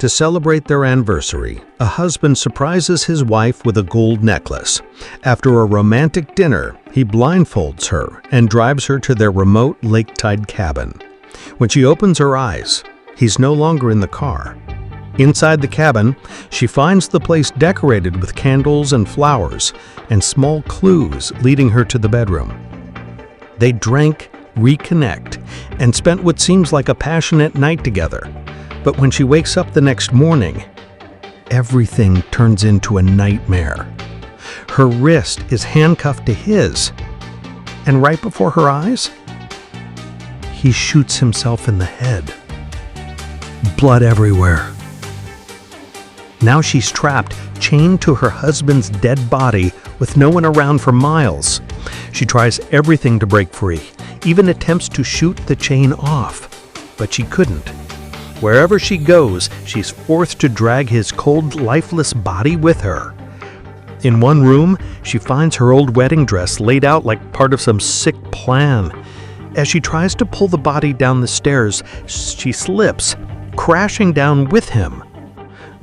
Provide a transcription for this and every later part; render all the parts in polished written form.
To celebrate their anniversary, a husband surprises his wife with a gold necklace. After a romantic dinner, he blindfolds her and drives her to their remote lakeside cabin. When she opens her eyes, he's no longer in the car. Inside the cabin, she finds the place decorated with candles and flowers and small clues leading her to the bedroom. They drank, reconnect, and spent what seems like a passionate night together. But when she wakes up the next morning, everything turns into a nightmare. Her wrist is handcuffed to his, and right before her eyes, he shoots himself in the head. Blood everywhere. Now she's trapped, chained to her husband's dead body with no one around for miles. She tries everything to break free, even attempts to shoot the chain off, but she couldn't. Wherever she goes, she's forced to drag his cold, lifeless body with her. In one room, she finds her old wedding dress laid out like part of some sick plan. As she tries to pull the body down the stairs, she slips, crashing down with him.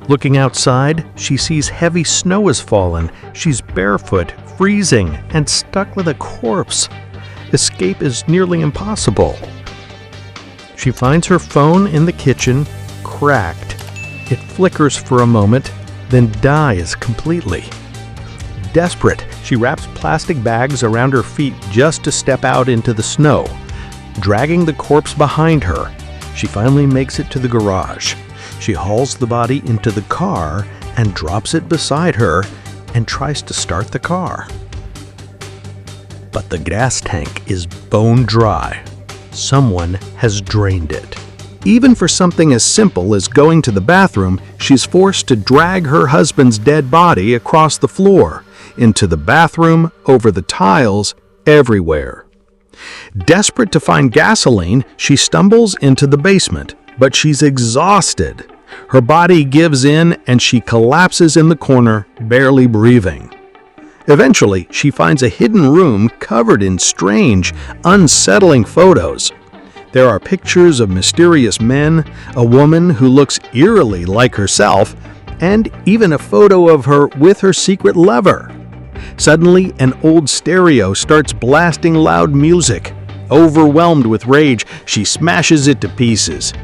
Looking outside, she sees heavy snow has fallen. She's barefoot, freezing, and stuck with a corpse. Escape is nearly impossible. She finds her phone in the kitchen, cracked. It flickers for a moment, then dies completely. Desperate, she wraps plastic bags around her feet just to step out into the snow. Dragging the corpse behind her, she finally makes it to the garage. She hauls the body into the car and drops it beside her and tries to start the car. But the gas tank is bone dry. Someone has drained it. Even for something as simple as going to the bathroom, she's forced to drag her husband's dead body across the floor, into the bathroom, over the tiles, everywhere. Desperate to find gasoline, she stumbles into the basement, but she's exhausted. Her body gives in and she collapses in the corner, barely breathing. Eventually, she finds a hidden room covered in strange, unsettling photos. There are pictures of mysterious men, a woman who looks eerily like herself, and even a photo of her with her secret lover. Suddenly, an old stereo starts blasting loud music. Overwhelmed with rage, she smashes it to pieces.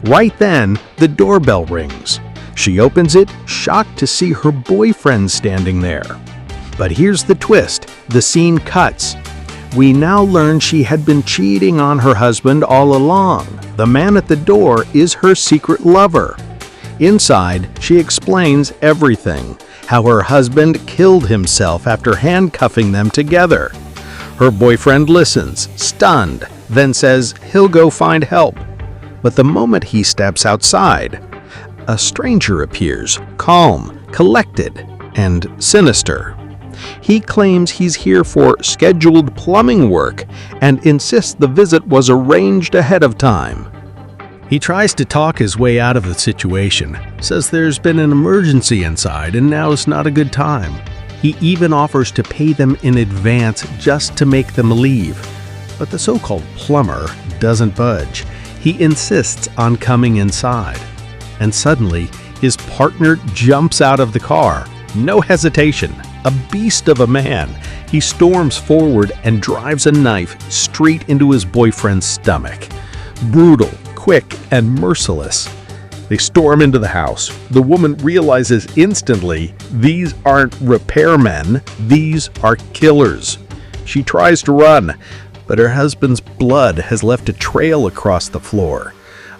Right then, the doorbell rings. She opens it, shocked to see her boyfriend standing there. But here's the twist. The scene cuts. We now learn she had been cheating on her husband all along. The man at the door is her secret lover. Inside, she explains everything. How her husband killed himself after handcuffing them together. Her boyfriend listens, stunned, then says he'll go find help. But the moment he steps outside, a stranger appears, calm, collected, and sinister. He claims he's here for scheduled plumbing work and insists the visit was arranged ahead of time. He tries to talk his way out of the situation, says there's been an emergency inside and now is not a good time. He even offers to pay them in advance just to make them leave. But the so-called plumber doesn't budge. He insists on coming inside. And suddenly, his partner jumps out of the car. No hesitation. A beast of a man, he storms forward and drives a knife straight into his boyfriend's stomach. Brutal, quick, and merciless. They storm into the house. The woman realizes instantly these aren't repairmen, these are killers. She tries to run, but her husband's blood has left a trail across the floor,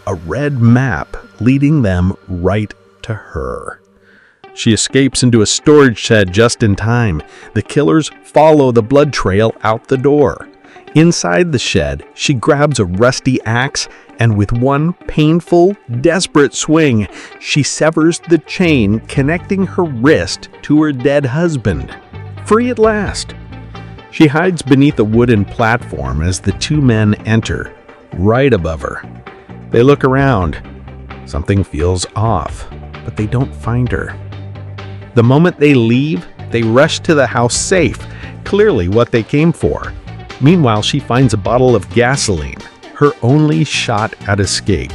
a red map leading them right to her. She escapes into a storage shed just in time. The killers follow the blood trail out the door. Inside the shed, she grabs a rusty axe and with one painful, desperate swing, she severs the chain connecting her wrist to her dead husband. Free at last. She hides beneath a wooden platform as the two men enter, right above her. They look around. Something feels off, but they don't find her. The moment they leave, they rush to the house safe, clearly what they came for. Meanwhile, she finds a bottle of gasoline, her only shot at escape.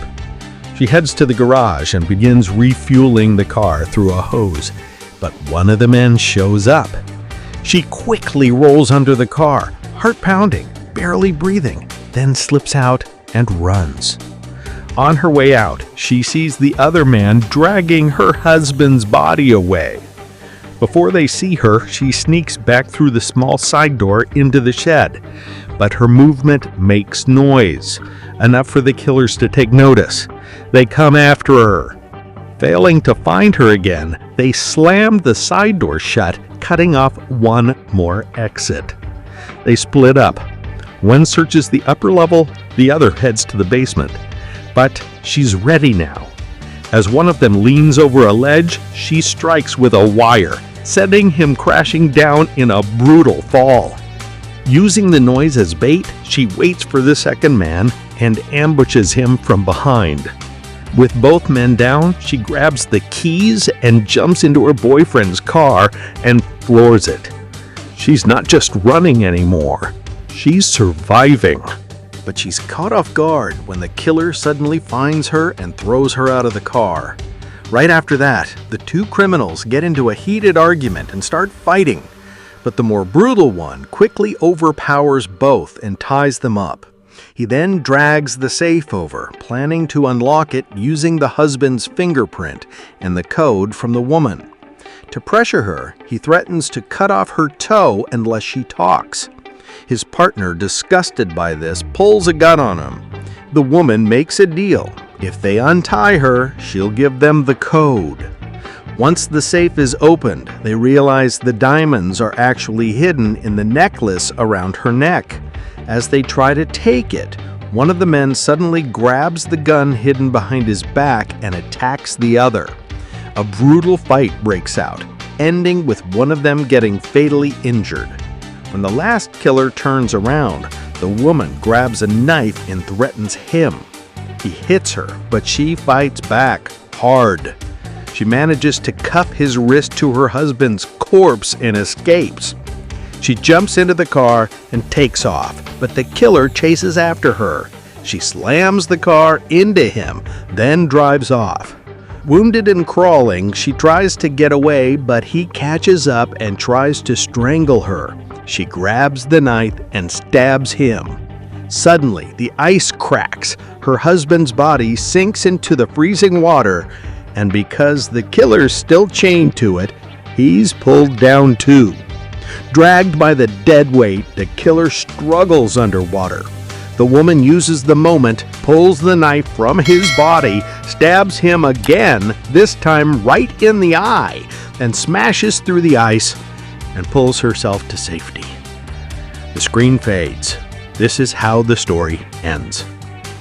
She heads to the garage and begins refueling the car through a hose, but one of the men shows up. She quickly rolls under the car, heart pounding, barely breathing, then slips out and runs. On her way out, she sees the other man dragging her husband's body away. Before they see her, she sneaks back through the small side door into the shed, but her movement makes noise, enough for the killers to take notice. They come after her. Failing to find her again, they slam the side door shut, cutting off one more exit. They split up. One searches the upper level, the other heads to the basement. But she's ready now. As one of them leans over a ledge, she strikes with a wire, sending him crashing down in a brutal fall. Using the noise as bait, she waits for the second man and ambushes him from behind. With both men down, she grabs the keys and jumps into her boyfriend's car and floors it. She's not just running anymore, she's surviving. But she's caught off guard when the killer suddenly finds her and throws her out of the car. Right after that, the two criminals get into a heated argument and start fighting. But the more brutal one quickly overpowers both and ties them up. He then drags the safe over, planning to unlock it using the husband's fingerprint and the code from the woman. To pressure her, he threatens to cut off her toe unless she talks. His partner, disgusted by this, pulls a gun on him. The woman makes a deal. If they untie her, she'll give them the code. Once the safe is opened, they realize the diamonds are actually hidden in the necklace around her neck. As they try to take it, one of the men suddenly grabs the gun hidden behind his back and attacks the other. A brutal fight breaks out, ending with one of them getting fatally injured. When the last killer turns around, the woman grabs a knife and threatens him. He hits her, but she fights back hard. She manages to cuff his wrist to her husband's corpse and escapes. She jumps into the car and takes off, but the killer chases after her. She slams the car into him, then drives off. Wounded and crawling, she tries to get away, but he catches up and tries to strangle her. She grabs the knife and stabs him. Suddenly, the ice cracks. Her husband's body sinks into the freezing water, and because the killer's still chained to it, he's pulled down too. Dragged by the dead weight, the killer struggles underwater. The woman uses the moment, pulls the knife from his body, stabs him again, this time right in the eye, and smashes through the ice and pulls herself to safety. The screen fades. This is how the story ends.